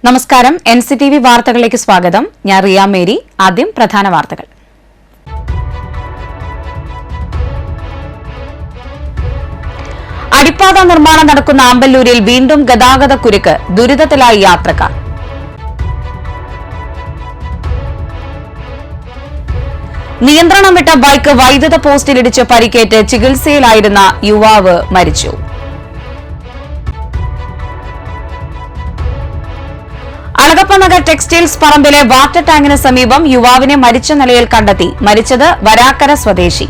നമസ്കാരം NCTV വാർത്തകളിലേക്ക് സ്വാഗതം. ഞാൻ റിയ മേരി. ആദ്യം പ്രധാന വാർത്തകൾ. അടിപ്പാത നിർമ്മാണം നടക്കുന്ന ആമ്പല്ലൂരിൽ വീണ്ടും ഗതാഗത കുരുക്ക്, ദുരിതത്തിലായി യാത്രക്കാർ. നിയന്ത്രണം വിട്ട ബൈക്ക് വൈദ്യുത പോസ്റ്റിലിടിച്ച് പരിക്കേറ്റ് ചികിത്സയിലായിരുന്ന യുവാവ് മരിച്ചു. അളഗപ്പനഗർ ടെക്സ്റ്റൈൽസ് പറമ്പിലെ വാട്ടർ ടാങ്കിന് സമീപം യുവാവിനെ മരിച്ച നിലയിൽ കണ്ടെത്തി. മരിച്ചത് വരാക്കര സ്വദേശി.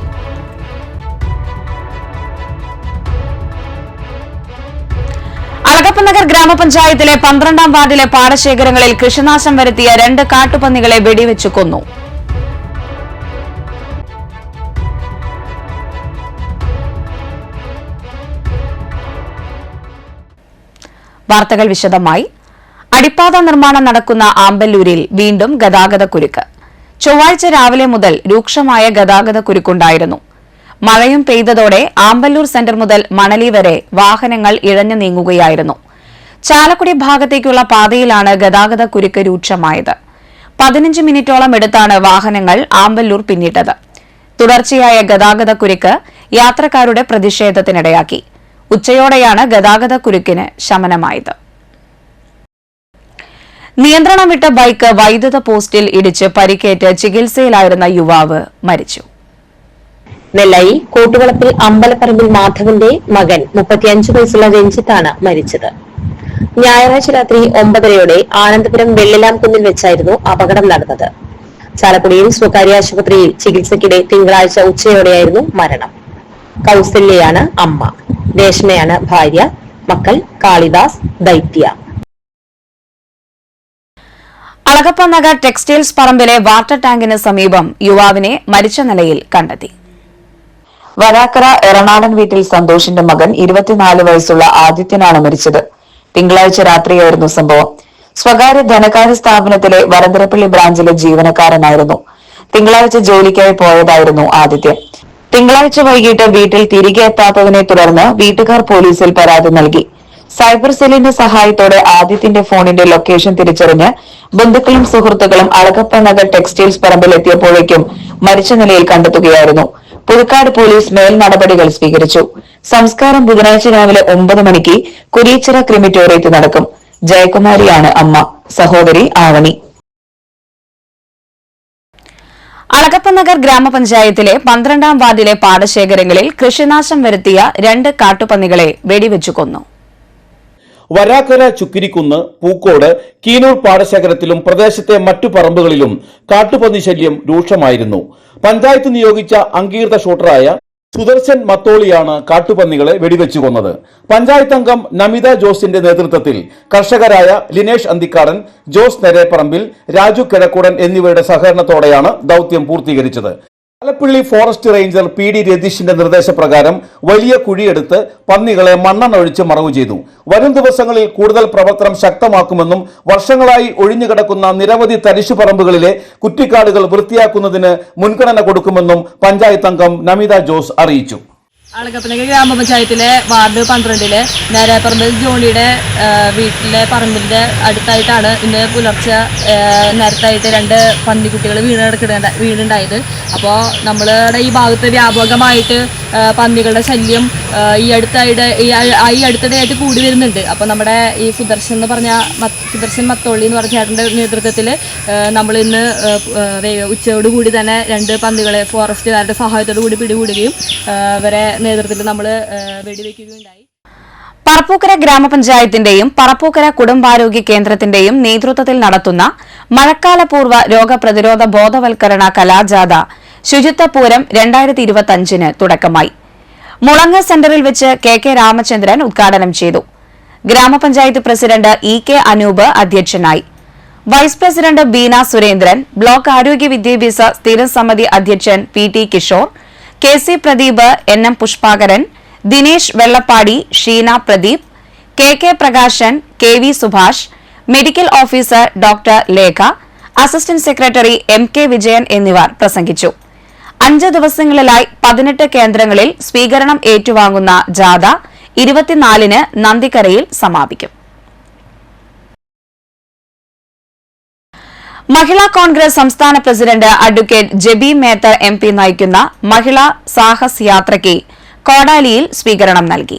അളഗപ്പനഗർ ഗ്രാമപഞ്ചായത്തിലെ 12ാം വാർഡിലെ പാടശേഖരങ്ങളിൽ കൃഷിനാശം വരുത്തിയ 2 കാട്ടുപന്നികളെ വെടിവെച്ചു കൊന്നു. വാർത്തകൾ വിശദമായി. അടിപ്പാത നിർമ്മാണം നടക്കുന്ന ആമ്പല്ലൂരിൽ വീണ്ടും ഗതാഗത കുരുക്ക്. ചൊവ്വാഴ്ച രാവിലെ മുതൽ രൂക്ഷമായ ഗതാഗത കുരുക്കുണ്ടായിരുന്നു. മഴയും പെയ്തതോടെ ആമ്പല്ലൂർ സെന്റർ മുതൽ മണലി വരെ വാഹനങ്ങൾ ഇഴഞ്ഞു നീങ്ങുകയായിരുന്നു. ചാലക്കുടി ഭാഗത്തേക്കുള്ള പാതയിലാണ് ഗതാഗത കുരുക്ക് രൂക്ഷമായത്. 15 മിനിറ്റോളം എടുത്താണ് വാഹനങ്ങൾ ആമ്പല്ലൂർ പിന്നിട്ടത്. തുടർച്ചയായ ഗതാഗത കുരുക്ക് യാത്രക്കാരുടെ പ്രതിഷേധത്തിനിടയാക്കി. ഉച്ചയോടെയാണ് ഗതാഗത കുരുക്കിന് ശമനമായത്. നിയന്ത്രണം വിട്ട ബൈക്ക് വൈദ്യുത പോസ്റ്റിൽ ഇടിച്ച് പരിക്കേറ്റ് ചികിത്സയിലായിരുന്ന യുവാവ് മരിച്ചു. നെല്ലായി കോട്ടുവളപ്പിൽ അമ്പലപ്പറമ്പിൽ മാധവന്റെ മകൻ 35 വയസ്സുള്ള രഞ്ജിത്താണ് മരിച്ചത്. ഞായറാഴ്ച രാത്രി 9:30 ആനന്ദപുരം വെള്ളിലാംകുന്നിൽ വെച്ചായിരുന്നു അപകടം നടന്നത്. ചാലക്കുടിയിൽ സ്വകാര്യ ആശുപത്രിയിൽ ചികിത്സയ്ക്കിടെ തിങ്കളാഴ്ച ഉച്ചയോടെയായിരുന്നു മരണം. കൌസല്യയാണ് അമ്മ, രേഷ്മയാണ് ഭാര്യ. മക്കൾ കാളിദാസ്, ദൈത്യ. അളഗപ്പനഗർ ടെക്സ്റ്റൈൽസ് പറമ്പിലെ വാട്ടർ ടാങ്കിന് സമീപം യുവാവിനെ മരിച്ച നിലയിൽ കണ്ടെത്തി. വരാക്കര എറണാടൻ വീട്ടിൽ സന്തോഷിന്റെ മകൻ 24 വയസ്സുള്ള ആദിത്യനാണ് മരിച്ചത്. തിങ്കളാഴ്ച രാത്രിയായിരുന്നു സംഭവം. സ്വകാര്യ ധനകാര്യ സ്ഥാപനത്തിലെ വരന്തരപ്പള്ളി ബ്രാഞ്ചിലെ ജീവനക്കാരനായിരുന്നു. തിങ്കളാഴ്ച ജോലിക്കായി പോയതായിരുന്നു ആദിത്യൻ. തിങ്കളാഴ്ച വൈകിട്ട് വീട്ടിൽ തിരികെ എത്താത്തതിനെ തുടർന്ന് വീട്ടുകാർ പോലീസിൽ പരാതി നൽകി. സൈബർ സെല്ലിന്റെ സഹായത്തോടെ ആദിത്യന്റെ ഫോണിന്റെ ലൊക്കേഷൻ തിരിച്ചറിഞ്ഞ് ബന്ധുക്കളും സുഹൃത്തുക്കളും അളഗപ്പനഗർ ടെക്സ്റ്റൈൽസ് പറമ്പിൽ എത്തിയപ്പോഴേക്കും മരിച്ച നിലയിൽ കണ്ടെത്തുകയായിരുന്നു. പുതുക്കാട് പോലീസ് മേൽ നടപടികൾ സ്വീകരിച്ചു. സംസ്കാരം ബുധനാഴ്ച രാവിലെ 9 മണിക്ക് കുരീച്ചിറ ക്രിമിറ്റോറിയത്തിൽ നടക്കും. ജയകുമാരിയാണ് അമ്മ, സഹോദരി ആവണി. അളഗപ്പനഗർ ഗ്രാമപഞ്ചായത്തിലെ 12ാം വാർഡിലെ പാടശേഖരങ്ങളിൽ കൃഷിനാശം വരുത്തിയ 2 കാട്ടുപന്നികളെ വെടിവെച്ചു കൊന്നു. വരാക്കര ചുക്കിരിക്കുന്ന്, പൂക്കോട്, കീനൂർ പാടശേഖരത്തിലും പ്രദേശത്തെ മറ്റു പറമ്പുകളിലും കാട്ടുപന്നി ശല്യം രൂക്ഷമായിരുന്നു. പഞ്ചായത്ത് നിയോഗിച്ച അംഗീകൃത ഷൂട്ടറായ സുദർശൻ മത്തോളിയാണ് കാട്ടുപന്നികളെ വെടിവെച്ചു കൊന്നത്. പഞ്ചായത്ത് അംഗം നമിത ജോസിന്റെ നേതൃത്വത്തിൽ കർഷകരായ ലിനേഷ് അന്തിക്കാടൻ, ജോസ് നെരേപ്പറമ്പിൽ, രാജു കിഴക്കൂടൻ എന്നിവരുടെ സഹകരണത്തോടെയാണ് ദൌത്യം പൂർത്തീകരിച്ചത്. ആലപ്പള്ളി ഫോറസ്റ്റ് റേഞ്ചർ PD രതീഷിന്റെ നിർദ്ദേശപ്രകാരം വലിയ കുഴിയെടുത്ത് പന്നികളെ മണ്ണെണ്ണ ഒഴിച്ച് മറവു ചെയ്തു. വരും ദിവസങ്ങളിൽ കൂടുതൽ പ്രവർത്തനം ശക്തമാക്കുമെന്നും വർഷങ്ങളായി ഒഴിഞ്ഞുകിടക്കുന്ന നിരവധി തരിശുപറമ്പുകളിലെ കുറ്റിക്കാടുകൾ വൃത്തിയാക്കുന്നതിന് മുൻഗണന കൊടുക്കുമെന്നും പഞ്ചായത്ത് അംഗം നമിത ജോസ് അറിയിച്ചു. അളഗപ്പനഗർ ഗ്രാമപഞ്ചായത്തിലെ വാർഡ് 12 നേരേപ്പറമ്പിൽ ജോണിയുടെ വീട്ടിലെ പറമ്പിന്റെ അടുത്തായിട്ടാണ് ഇന്ന് പുലർച്ചെ നേരത്തായിട്ട് 2 പന്നിക്കുട്ടികൾ വീടുണ്ടായത്. അപ്പോൾ നമ്മളുടെ ഈ ഭാഗത്ത് വ്യാപകമായിട്ട് പന്നികളുടെ ശല്യം ഈ അടുത്തിടെയായിട്ട് കൂടി വരുന്നുണ്ട്. അപ്പോൾ നമ്മുടെ ഈ സുദർശൻ മത്തോളി എന്ന് പറഞ്ഞ ചേട്ടൻ്റെ നേതൃത്വത്തിൽ നമ്മൾ ഇന്ന് ഉച്ചയോടുകൂടി തന്നെ 2 പന്നികളെ ഫോറസ്റ്റുകാരുടെ സഹായത്തോടു കൂടി പിടികൂടുകയും അവരെ നേതൃത്വത്തിൽ നമ്മൾ വെടിവെക്കുകയുണ്ടായി. പറപ്പൂക്കര ഗ്രാമപഞ്ചായത്തിന്റെയും പറപ്പൂക്കര കുടുംബാരോഗ്യ കേന്ദ്രത്തിന്റെയും നേതൃത്വത്തിൽ നടത്തുന്ന മഴക്കാലപൂർവ്വ രോഗപ്രതിരോധ ബോധവൽക്കരണ കലാജാഥ ശുചിത്വപൂരം 2025 തുടക്കമായി. മുളങ്ങ സെന്ററിൽ വെച്ച് KK രാമചന്ദ്രൻ ഉദ്ഘാടനം ചെയ്തു. ഗ്രാമപഞ്ചായത്ത് പ്രസിഡന്റ് EK അനൂപ് അധ്യക്ഷനായി. Vice president Beena Surendran, block ആരോഗ്യ വിദ്യാഭ്യാസ സ്ഥിരം സമിതി അധ്യക്ഷൻ PT Kishore, KC Pradeep, NM Pushpakaran, Dinesh Vellappadi, Sheena Pradeep, KK Prakashan, KV Subhash, medical officer doctor Lekha, assistant secretary MK Vijayan എന്നിവർ പ്രസംഗിച്ചു. 5 ദിവസങ്ങളിലായി 18 കേന്ദ്രങ്ങളിൽ സ്വീകരണം ഏറ്റുവാങ്ങുന്ന ജാഥ 24-ന് നന്ദിക്കരയിൽ സമാപിക്കും. മഹിളാ കോൺഗ്രസ് സംസ്ഥാന president advocate Jebi Mather MP നയിക്കുന്ന മഹിളാ സാഹസ് യാത്രയ്ക്ക് കോടാലിയിൽ സ്വീകരണം നൽകി.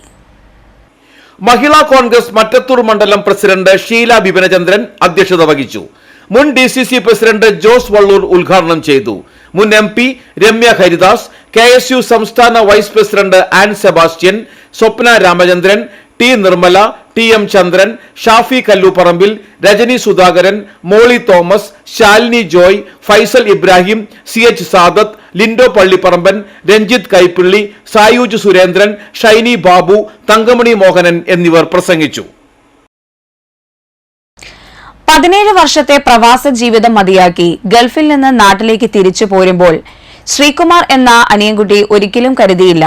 മഹിളാ കോൺഗ്രസ് മറ്റത്തൂർ മണ്ഡലം പ്രസിഡന്റ് ഷീല ബിപിനചന്ദ്രൻ അധ്യക്ഷത വഹിച്ചു. മുൻ DCC പ്രസിഡന്റ് ജോസ് വള്ളൂർ ഉദ്ഘാടനം ചെയ്തു. മുൻ MP രമ്യ ഹരിദാസ്, KSU സംസ്ഥാന vice president Ann Sebastian, Swapna Ramachandran, T Nirmala, TM Chandran, Shafi Kallupparambil, Rajani Sudhakaran, Molly Thomas, Shalini Joy, Faisal Ibrahim, CH Sadath, Lindo Pallipparamban, Ranjith Kaippilly, Sayooj Surendran, Shiny Babu, Thankamani Mohanan എന്നിവർ പ്രസംഗിച്ചു. 17 വർഷത്തെ പ്രവാസ ജീവിതം മതിയാക്കി ഗൾഫിൽ നിന്ന് നാട്ടിലേക്ക് തിരിച്ചു പോരുമ്പോൾ ശ്രീകുമാർ എന്ന അനിയൻകുട്ടി ഒരിക്കലും കരുതിയില്ല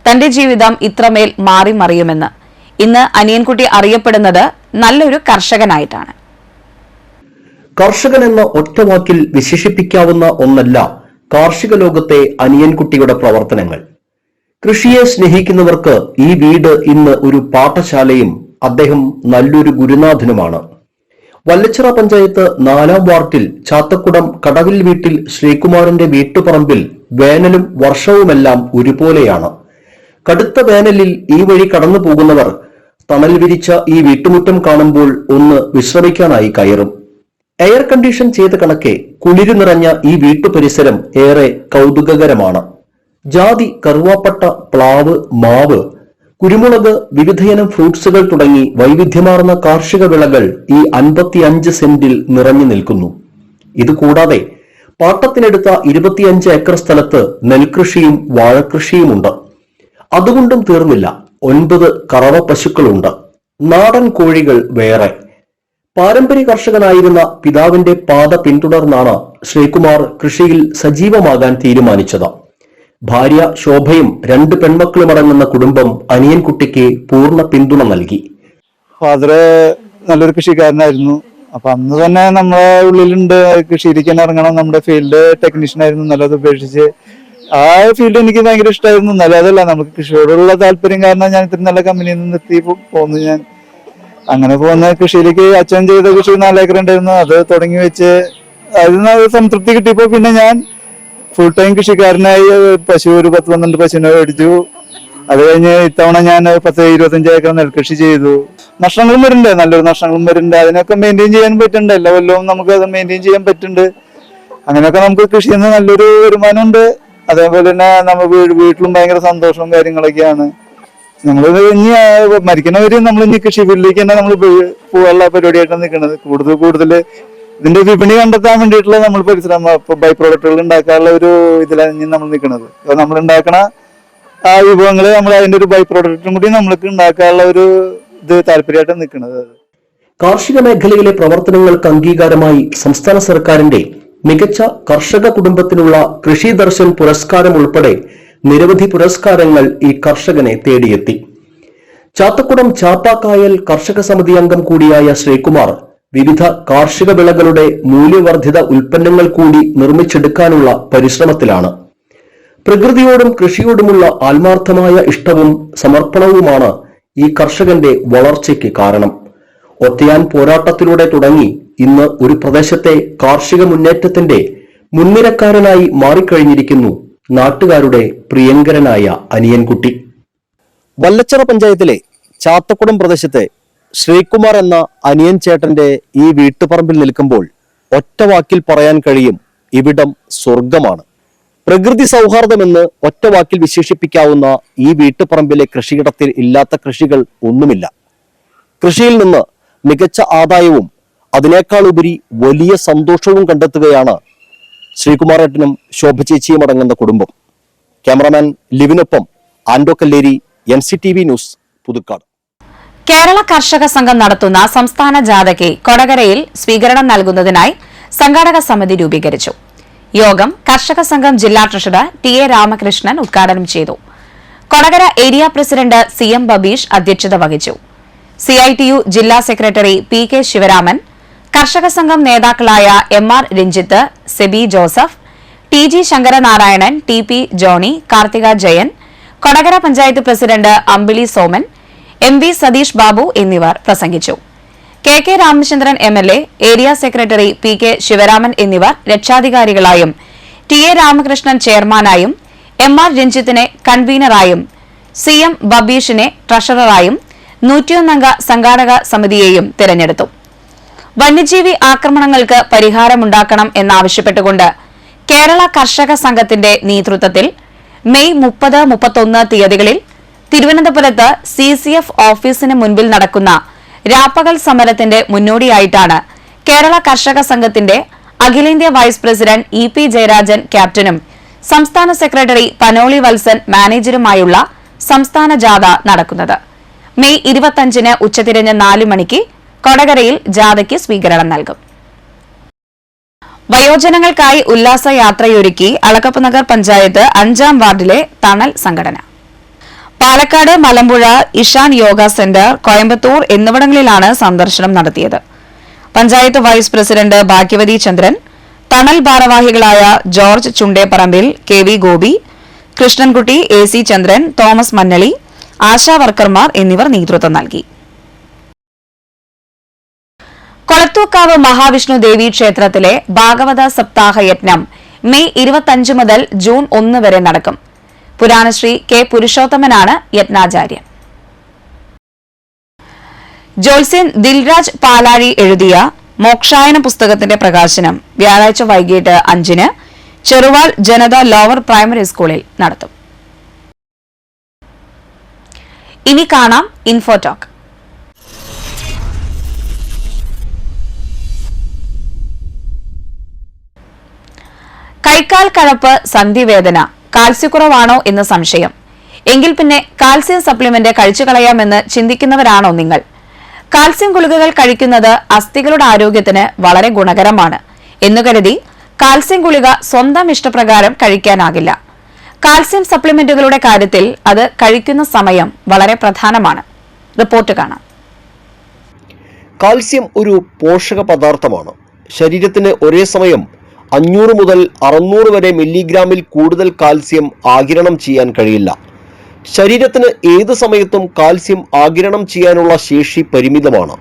തന്റെ ജീവിതം ഇത്രമേൽ മാറി മറിയുമെന്ന്. ഇന്ന് അനിയൻകുട്ടി അറിയപ്പെടുന്നത് നല്ലൊരു കർഷകനായിട്ടാണ്. കർഷകൻ എന്ന ഒറ്റവാക്കിൽ വിശേഷിപ്പിക്കാവുന്ന ഒന്നല്ല കാർഷിക ലോകത്തെ അനിയൻകുട്ടിയുടെ പ്രവർത്തനങ്ങൾ. കൃഷിയെ സ്നേഹിക്കുന്നവർക്ക് ഈ വീട് ഇന്ന് ഒരു പാഠശാലയും അദ്ദേഹം നല്ലൊരു ഗുരുനാഥനുമാണ്. വല്ലച്ചിറ പഞ്ചായത്ത് 4-ാം വാർഡിൽ ചാത്തക്കുടം കടവിൽ വീട്ടിൽ ശ്രീകുമാറിന്റെ വീട്ടുപറമ്പിൽ വേനലും വർഷവുമെല്ലാം ഒരുപോലെയാണ്. കടുത്ത വേനലിൽ ഈ വഴി കടന്നു പോകുന്നവർ തണൽ വിരിച്ച ഈ വീട്ടുമുറ്റം കാണുമ്പോൾ ഒന്ന് വിശ്രമിക്കാനായി കയറും. എയർ കണ്ടീഷൻ ചെയ്ത കണക്കെ കുളിരു നിറഞ്ഞ ഈ വീട്ടുപരിസരം ഏറെ കൗതുകകരമാണ്. ജാതി, കറുവാപ്പട്ട, പ്ലാവ്, മാവ്, കുരുമുളക്, വിവിധയിനം ഫ്രൂട്ട്സുകൾ തുടങ്ങി വൈവിധ്യമാർന്ന കാർഷിക വിളകൾ ഈ 55 സെന്റിൽ നിറഞ്ഞു നിൽക്കുന്നു. ഇതുകൂടാതെ പാട്ടത്തിനെടുത്ത 25 ഏക്കർ സ്ഥലത്ത് നെൽകൃഷിയും വാഴകൃഷിയുമുണ്ട്. അതുകൊണ്ടും തീർന്നില്ല, 9 കറവ പശുക്കളുണ്ട്. നാടൻ കോഴികൾ വേറെ. പാരമ്പര്യ കർഷകനായിരുന്ന പിതാവിന്റെ പാത പിന്തുടർന്നാണ് ശ്രീകുമാർ കൃഷിയിൽ സജീവമാകാൻ തീരുമാനിച്ചത്. ഭാര്യ ശോഭയും 2 പെൺമക്കളുമടങ്ങുന്ന കുടുംബം അനിയൻകുട്ടിക്ക് പൂർണ്ണ പിന്തുണ നൽകി. ഫാദർ നല്ലൊരു കൃഷിക്കാരനായിരുന്നു. അപ്പൊ അന്ന് തന്നെ നമ്മളെ ഉള്ളിലുണ്ട് കൃഷിയിലേക്ക് ഇറങ്ങണം. നമ്മുടെ ഫീൽഡ് ടെക്നീഷ്യൻ ആയിരുന്നു. നല്ലത് ഉപേക്ഷിച്ച് ആ ഫീൽഡ് എനിക്ക് ഭയങ്കര ഇഷ്ടമായിരുന്നു. നല്ലതല്ല, നമുക്ക് കൃഷിയോടുള്ള താല്പര്യം കാരണം ഞാൻ ഇത്ര നല്ല കമ്പനിയിൽ നിന്ന് നിർത്തി പോന്നു. ഞാൻ അങ്ങനെ പോകുന്ന കൃഷിയിലേക്ക് അച്ഛൻ ചെയ്ത കൃഷി 4 ഏക്കർ ഉണ്ടായിരുന്നു. അത് തുടങ്ങി വെച്ച് അതിന് സംതൃപ്തി കിട്ടിയപ്പോ പിന്നെ ഞാൻ ഫുൾ ടൈം കൃഷിക്കാരനായി. പശു ഒരു 10-12 പശുവിനെ മേടിച്ചു. അത് കഴിഞ്ഞ് ഇത്തവണ ഞാൻ 10-25 ഏക്കർ നെൽകൃഷി ചെയ്തു. നഷ്ടങ്ങളും വരുന്നുണ്ട്, നല്ലൊരു നഷ്ടങ്ങളും വരുന്നുണ്ട്. അതിനൊക്കെ മെയിൻറ്റെയിൻ ചെയ്യാൻ പറ്റുന്നുണ്ട്. എല്ലാ കൊല്ലവും നമുക്ക് അത് മെയിൻറ്റെയിൻ ചെയ്യാൻ പറ്റുന്നുണ്ട്. അങ്ങനെയൊക്കെ നമുക്ക് കൃഷിയിൽ നിന്ന് നല്ലൊരു വരുമാനമുണ്ട്. അതേപോലെ തന്നെ നമ്മൾ വീട്ടിലും ഭയങ്കര സന്തോഷവും കാര്യങ്ങളൊക്കെയാണ്. നമ്മൾ ഇനി മരിക്കണവര് നമ്മൾ ഇനി കൃഷി ഫീൽഡിലേക്ക് തന്നെ നമ്മൾ പോകാനുള്ള പരിപാടിയായിട്ടാണ് നിൽക്കുന്നത്. കൂടുതൽ ഇതിന്റെ വിപണി കണ്ടെത്താൻ വേണ്ടിയിട്ടുള്ള നമ്മൾ പരിശ്രമം, ബൈ പ്രോഡക്റ്റുകൾ ഉണ്ടാക്കാനുള്ള ഒരു ഇതിലാണ് നമ്മൾ നിൽക്കുന്നത്. അപ്പൊ നമ്മൾ ഉണ്ടാക്കണ ആ വിഭവങ്ങൾ നമ്മൾ അതിന്റെ ഒരു ബൈ പ്രോഡക്റ്റും കൂടി നമ്മൾക്ക് ഉണ്ടാക്കാനുള്ള ഒരു ഇത് താല്പര്യമായിട്ടാണ് നിൽക്കുന്നത്. കാർഷിക മേഖലയിലെ പ്രവർത്തനങ്ങൾക്ക് അംഗീകാരമായി സംസ്ഥാന സർക്കാരിന്റെ മികച്ച കർഷക കുടുംബത്തിനുള്ള കൃഷി ദർശൻ പുരസ്കാരം ഉൾപ്പെടെ നിരവധി പുരസ്കാരങ്ങൾ ഈ കർഷകനെ തേടിയെത്തി. ചാത്തക്കുടം ചാപ്പാക്കായൽ കർഷക സമിതി അംഗം കൂടിയായ ശ്രീകുമാർ വിവിധ കാർഷിക വിളകളുടെ മൂല്യവർദ്ധിത ഉൽപ്പന്നങ്ങൾ കൂടി നിർമ്മിച്ചെടുക്കാനുള്ള പരിശ്രമത്തിലാണ്. പ്രകൃതിയോടും കൃഷിയോടുമുള്ള ആത്മാർത്ഥമായ ഇഷ്ടവും സമർപ്പണവുമാണ് ഈ കർഷകന്റെ വളർച്ചയ്ക്ക് കാരണം. ഒറ്റയാൻ പോരാട്ടത്തിലൂടെ തുടങ്ങി ഇന്ന് ഒരു പ്രദേശത്തെ കാർഷിക മുന്നേറ്റത്തിന്റെ മുൻനിരക്കാരനായി മാറിക്കഴിഞ്ഞിരിക്കുന്നു നാട്ടുകാരുടെ പ്രിയങ്കരനായ അനിയൻകുട്ടി. വല്ലച്ചിറ പഞ്ചായത്തിലെ ചാത്തക്കുടം പ്രദേശത്തെ ശ്രീകുമാർ എന്ന അനിയൻ ചേട്ടന്റെ ഈ വീട്ടുപറമ്പിൽ നിൽക്കുമ്പോൾ ഒറ്റവാക്കിൽ പറയാൻ കഴിയും, ഇവിടം സ്വർഗമാണ്. പ്രകൃതി സൗഹാർദ്ദമെന്ന് ഒറ്റവാക്കിൽ വിശേഷിപ്പിക്കാവുന്ന ഈ വീട്ടുപറമ്പിലെ കൃഷിയിടത്തിൽ ഇല്ലാത്ത കൃഷികൾ ഒന്നുമില്ല. കൃഷിയിൽ നിന്ന് മികച്ച ആദായവും അതിനേക്കാൾ ഉപരി വലിയ സന്തോഷവും കണ്ടെത്തുകയാണ് ശ്രീകുമാറേട്ടനും ശോഭ ചേച്ചിയും അടങ്ങുന്ന കുടുംബം. ക്യാമറാമാൻ ലിവിനൊപ്പം ആൻഡോ കല്ലേരി, NCTV ന്യൂസ്, പുതുക്കാട്. കേരള കർഷക സംഘം നടത്തുന്ന സംസ്ഥാന ജാഥയ്ക്ക് കൊടകരയിൽ സ്വീകരണം നൽകുന്നതിനായി സംഘാടക സമിതി രൂപീകരിച്ചു. യോഗം കർഷക സംഘം ജില്ലാ ട്രഷറർ TA രാമകൃഷ്ണൻ ഉദ്ഘാടനം ചെയ്തു. Kodakara area president CM Babeesh അധ്യക്ഷത വഹിച്ചു. CITU ജില്ലാ സെക്രട്ടറി PK ശിവരാമൻ, കർഷക സംഘം നേതാക്കളായ MR Ranjith, Sebi Joseph, TG Sankaranarayanan, TP Johny, Karthika Jayan, Kodakara panchayat president Ambili Soman, MV Satheesh Babu എന്നിവർ പ്രസംഗിച്ചു. KK Ramachandran MLA, area secretary PK Sivaraman എന്നിവർ രക്ഷാധികാരികളായും TA രാമകൃഷ്ണൻ ചെയർമാനായും MR രഞ്ജിത്തിനെ കൺവീനറായും CM ബബീഷിനെ ട്രഷററായും 101 അംഗ സംഘാടക സമിതിയെയും തിരഞ്ഞെടുത്തു. വന്യജീവി ആക്രമണങ്ങൾക്ക് പരിഹാരമുണ്ടാക്കണം എന്നാവശ്യപ്പെട്ടുകൊണ്ട് കേരള കർഷക സംഘത്തിന്റെ നേതൃത്വത്തിൽ മെയ് 30-31 തീയതികളിൽ തിരുവനന്തപുരത്ത് CCF ഓഫീസിന് മുൻപിൽ നടക്കുന്ന രാപ്പകൽ സമരത്തിന്റെ മുന്നോടിയായിട്ടാണ് കേരള കർഷക സംഘത്തിന്റെ അഖിലേന്ത്യാ വൈസ് പ്രസിഡന്റ് EP ജയരാജൻ ക്യാപ്റ്റനും സംസ്ഥാന സെക്രട്ടറി പനോളി വത്സൻ മാനേജറുമായുള്ള സംസ്ഥാന ജാഥ നടക്കുന്നത്. മെയ് 25-ന് ഉച്ചതിരിഞ്ഞ് 4 മണിക്ക് കൊടകരയിൽ ജാഥയ്ക്ക് സ്വീകരണം നൽകും. വയോജനങ്ങൾക്കായി ഉല്ലാസയാത്രയൊരുക്കി അളകപ്പ് നഗർ പഞ്ചായത്ത് 5-ാം വാർഡിലെ തണൽ സംഘടന. പാലക്കാട്, മലമ്പുഴ, ഇഷാൻ യോഗ സെന്റർ, കോയമ്പത്തൂർ എന്നിവിടങ്ങളിലാണ് സന്ദർശനം നടത്തിയത്. പഞ്ചായത്ത് വൈസ് പ്രസിഡന്റ് ഭാഗ്യവതി ചന്ദ്രൻ, തണൽ ഭാരവാഹികളായ ജോർജ് ചുണ്ടേപ്പറമ്പിൽ, KV ഗോപി, കൃഷ്ണൻകുട്ടി, AC ചന്ദ്രൻ, തോമസ് മന്നളി, ആശാ വർക്കർമാർ എന്നിവർ നേതൃത്വം നൽകി. കൊളത്തൂക്കാവ് മഹാവിഷ്ണു ദേവി ക്ഷേത്രത്തിലെ ഭാഗവത സപ്താഹ യജ്ഞം മെയ് 25 മുതൽ ജൂൺ 1 വരെ നടക്കും. പുരാണശ്രീ K പുരുഷോത്തമനാണ് യജ്ഞാചാര്യൻ. ജോത്സ്യൻ ദിൽരാജ് പാലാഴി എഴുതിയ മോക്ഷായന പുസ്തകത്തിന്റെ പ്രകാശനം വ്യാഴാഴ്ച വൈകിട്ട് 5-ന് ചെറുവാൾ ജനത ലോവർ പ്രൈമറി സ്കൂളിൽ നടത്തും. ഇനി കാണാം ഇൻഫോടോക്ക്. കൈക്കാൽ കഴപ്പ്, സന്ധിവേദന, കാൽസ്യക്കുറവാണോ എന്ന് സംശയം. എങ്കിൽ പിന്നെ കാൽസ്യം സപ്ലിമെന്റ് കഴിച്ചു കളയാമെന്ന് ചിന്തിക്കുന്നവരാണോ നിങ്ങൾ? കാൽസ്യം ഗുളികകൾ കഴിക്കുന്നത് അസ്ഥികളുടെ ആരോഗ്യത്തിന് വളരെ ഗുണകരമാണ് എന്നു കരുതി കാൽസ്യം ഗുളിക സ്വന്തം ഇഷ്ടപ്രകാരം കഴിക്കാനാകില്ല. കാൽസ്യം സപ്ലിമെന്റുകളുടെ കാര്യത്തിൽ അത് കഴിക്കുന്ന സമയം വളരെ പ്രധാനമാണ്. റിപ്പോർട്ട് കാണാം. കാൽസ്യം ഒരു പോഷക പദാർത്ഥമാണ്. ശരീരത്തിന് ഒരേ സമയം 500 മുതൽ 600 വരെ മില്ലിഗ്രാമിൽ കൂടുതൽ കാൽസ്യം ആഗിരണം ചെയ്യാൻ കഴിയില്ല. ശരീരത്തിന് ഏത് സമയത്തും കാൽസ്യം ആഗിരണം ചെയ്യാനുള്ള ശേഷി പരിമിതമാണ്.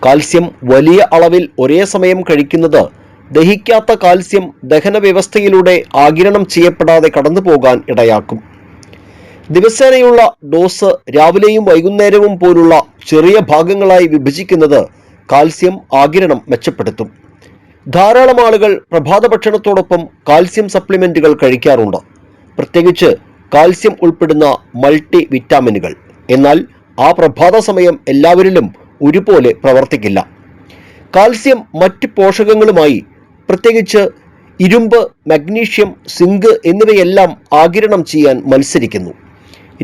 കാൽസ്യം വലിയ അളവിൽ ഒരേ സമയം കഴിക്കുന്നത് ദഹിക്കാത്ത കാൽസ്യം ദഹന വ്യവസ്ഥയിലൂടെ ആഗിരണം ചെയ്യപ്പെടാതെ കടന്നുപോകാൻ ഇടയാക്കും. ദിവസേനയുള്ള ഡോസ് രാവിലെയും വൈകുന്നേരവും പോലുള്ള ചെറിയ ഭാഗങ്ങളായി വിഭജിക്കുന്നത് കാൽസ്യം ആഗിരണം മെച്ചപ്പെടുത്തും. ധാരാളം ആളുകൾ പ്രഭാത ഭക്ഷണത്തോടൊപ്പം കാൽസ്യം സപ്ലിമെന്റുകൾ കഴിക്കാറുണ്ട്, പ്രത്യേകിച്ച് കാൽസ്യം ഉൾപ്പെടുന്ന മൾട്ടി വിറ്റാമിനുകൾ. എന്നാൽ ആ പ്രഭാത സമയം എല്ലാവരിലും ഒരുപോലെ പ്രവർത്തിക്കില്ല. കാൽസ്യം മറ്റ് പോഷകങ്ങളുമായി, പ്രത്യേകിച്ച് ഇരുമ്പ്, മഗ്നീഷ്യം, സിങ്ക് എന്നിവയെല്ലാം ആഗിരണം ചെയ്യാൻ മത്സരിക്കുന്നു.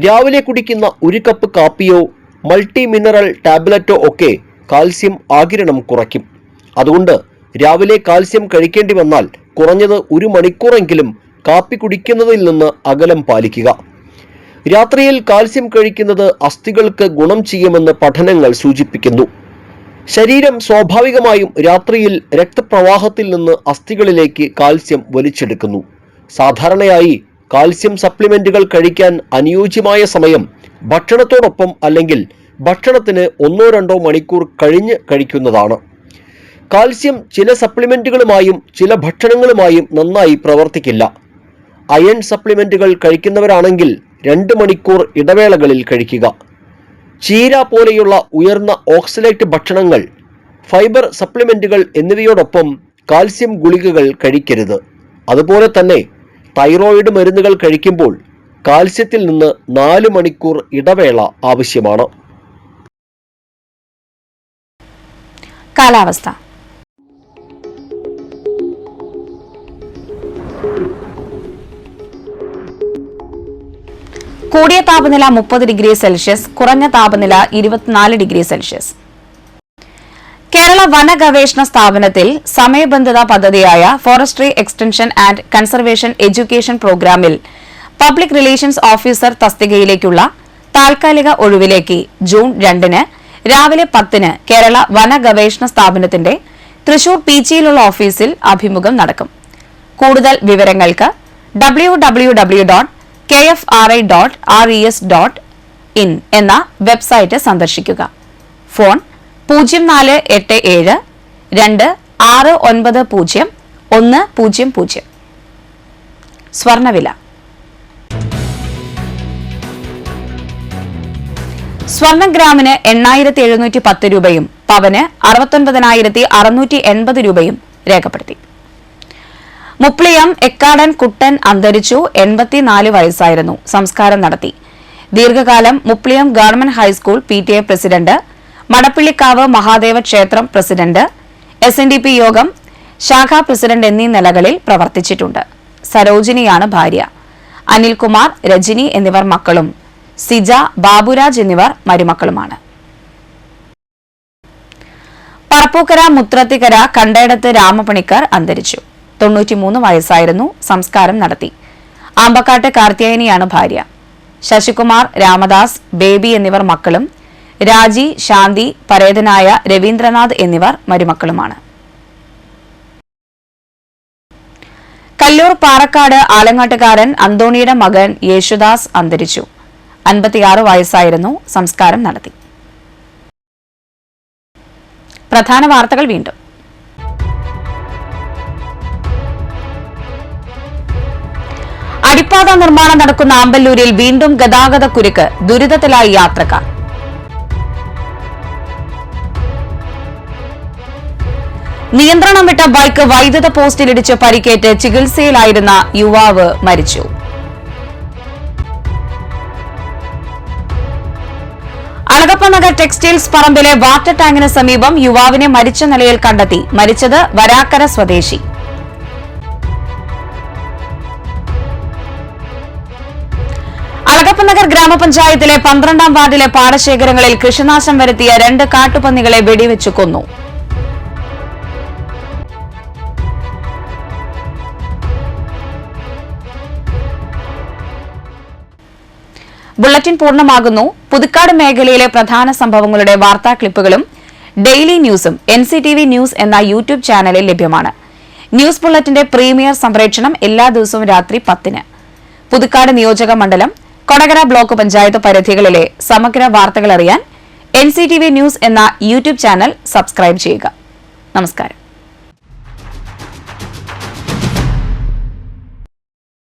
രാവിലെ കുടിക്കുന്ന 1 കപ്പ് കാപ്പിയോ മൾട്ടി മിനറൽ ടാബ്ലറ്റോ ഒക്കെ കാൽസ്യം ആഗിരണം കുറയ്ക്കും. അതുകൊണ്ട് രാവിലെ കാൽസ്യം കഴിക്കേണ്ടി വന്നാൽ കുറഞ്ഞത് 1 മണിക്കൂറെങ്കിലും കാപ്പി കുടിക്കുന്നതിൽ നിന്ന് അകലം പാലിക്കുക. രാത്രിയിൽ കാൽസ്യം കഴിക്കുന്നത് അസ്ഥികൾക്ക് ഗുണം ചെയ്യുമെന്ന് പഠനങ്ങൾ സൂചിപ്പിക്കുന്നു. ശരീരം സ്വാഭാവികമായും രാത്രിയിൽ രക്തപ്രവാഹത്തിൽ നിന്ന് അസ്ഥികളിലേക്ക് കാൽസ്യം വലിച്ചെടുക്കുന്നു. സാധാരണയായി കാൽസ്യം സപ്ലിമെന്റുകൾ കഴിക്കാൻ അനുയോജ്യമായ സമയം ഭക്ഷണത്തോടൊപ്പം അല്ലെങ്കിൽ ഭക്ഷണത്തിന് 1-2 മണിക്കൂർ കഴിഞ്ഞ് കഴിക്കുന്നതാണ്. കാൽസ്യം ചില സപ്ലിമെന്റുകളുമായും ചില ഭക്ഷണങ്ങളുമായും നന്നായി പ്രവർത്തിക്കില്ല. അയൺ സപ്ലിമെന്റുകൾ കഴിക്കുന്നവരാണെങ്കിൽ 2 മണിക്കൂർ ഇടവേളകളിൽ കഴിക്കുക. ചീര പോലെയുള്ള ഉയർന്ന ഓക്സലേറ്റ് ഭക്ഷണങ്ങൾ, ഫൈബർ സപ്ലിമെന്റുകൾ എന്നിവയോടൊപ്പം കാൽസ്യം ഗുളികകൾ കഴിക്കരുത്. അതുപോലെ തന്നെ തൈറോയിഡ് മരുന്നുകൾ കഴിക്കുമ്പോൾ കാൽസ്യത്തിൽ നിന്ന് 4 മണിക്കൂർ ഇടവേള ആവശ്യമാണ്. കാലാവസ്ഥ. കൂടിയ താപനില 30 ഡിഗ്രി സെൽഷ്യസ്, കുറഞ്ഞ താപനില 24 ഡിഗ്രി സെൽഷ്യസ്. കേരള വന ഗവേഷണ സ്ഥാപനത്തിൽ സമയബന്ധിത പദ്ധതിയായ forestry extension and conservation education പ്രോഗ്രാമിൽ പബ്ലിക് റിലേഷൻസ് ഓഫീസർ തസ്തികയിലേക്കുള്ള താൽക്കാലിക ഒഴിവിലേക്ക് ജൂൺ 2-ന് രാവിലെ 10-ന് കേരള വന ഗവേഷണ സ്ഥാപനത്തിന്റെ തൃശൂർ പീച്ചിയിലുള്ള ഓഫീസിൽ അഭിമുഖം നടക്കും. കൂടുതൽ വിവരങ്ങൾക്ക് www.kfri.res.in എന്ന വെബ്സൈറ്റ് സന്ദർശിക്കുക. ഫോൺ 0487 2690 100. സ്വർണവില. സ്വർണം ഗ്രാമിന് 8710 രൂപയും പവന് 69,680 രൂപയും രേഖപ്പെടുത്തി. മുപ്ലിയം എക്കാടൻ കുട്ടൻ അന്തരിച്ചു. 84 വയസ്സായിരുന്നു. സംസ്കാരം നടത്തി. ദീർഘകാലം Mupliyam government high school PTA president, Madappillikkavu Mahadeva ക്ഷേത്രം പ്രസിഡന്റ്, SNDP യോഗം ശാഖാ പ്രസിഡന്റ് എന്നീ നിലകളിൽ പ്രവർത്തിച്ചിട്ടുണ്ട്. സരോജിനിയാണ് ഭാര്യ. അനിൽകുമാർ, രജനി എന്നിവർ മക്കളും സിജ, ബാബുരാജ് എന്നിവർ മരുമക്കളുമാണ്. പറപ്പൂക്കര മുത്രത്തിക്കര കണ്ടയിടത്ത് രാമപണിക്കർ അന്തരിച്ചു. 93 വയസ്സായിരുന്നു. സംസ്കാരം നടത്തി. ആമ്പക്കാട്ട് കാർത്തിയായനിയാണ് ഭാര്യ. ശശികുമാർ, രാമദാസ്, ബേബി എന്നിവർ മക്കളും രാജി, ശാന്തി, പരേതനായ രവീന്ദ്രനാഥ് എന്നിവർ മരുമക്കളുമാണ്. കല്ലൂർ പാറക്കാട് ആലങ്ങാട്ടുകാരൻ അന്തോണിയുടെ മകൻ യേശുദാസ് അന്തരിച്ചു. 56 വയസ്സായിരുന്നു. സംസ്കാരം നടത്തി. പ്രധാന വാർത്തകൾ വീണ്ടും. അടിപ്പാത നിർമ്മാണം നടക്കുന്ന ആമ്പല്ലൂരിൽ വീണ്ടും ഗതാഗത കുരുക്ക്. ദുരിതത്തിലായി യാത്രക്കാർ. നിയന്ത്രണം വിട്ട ബൈക്ക് വൈദ്യുത പോസ്റ്റിലിടിച്ച് പരിക്കേറ്റ് ചികിത്സയിലായിരുന്ന യുവാവ് മരിച്ചു. അളഗപ്പനഗർ ടെക്സ്റ്റൈൽസ് പറമ്പിലെ വാട്ടർ ടാങ്കിന് സമീപം യുവാവിനെ മരിച്ച നിലയിൽ കണ്ടെത്തി. മരിച്ചത് വരാക്കര സ്വദേശി. അളഗപ്പനഗർ ഗ്രാമപഞ്ചായത്തിലെ 12ാം വാർഡിലെ പാടശേഖരങ്ങളിൽ കൃഷിനാശം വരുത്തിയ 2 കാട്ടുപന്നികളെ വെടിവെച്ചു കൊന്നു. ബുള്ളറ്റിൻ പൂർണ്ണമാകുന്നു. പുതുക്കാട് മേഖലയിലെ പ്രധാന സംഭവങ്ങളുടെ വാർത്താ ക്ലിപ്പുകളും ഡെയിലി ന്യൂസും NCTV ന്യൂസ് എന്ന യൂട്യൂബ് ചാനലിൽ ലഭ്യമാണ്. ന്യൂസ് ബുള്ളറ്റിന്റെ പ്രീമിയർ സംപ്രേഷണം എല്ലാ ദിവസവും രാത്രി 10-ന്. പുതുക്കാട് നിയോജക മണ്ഡലം, കൊടകര ബ്ലോക്ക് പഞ്ചായത്ത് പരിധികളിലെ സമഗ്ര വാർത്തകൾ അറിയാൻ NCTV ന്യൂസ് എന്ന യൂട്യൂബ് ചാനൽ സബ്സ്ക്രൈബ് ചെയ്യുക. നമസ്കാരം.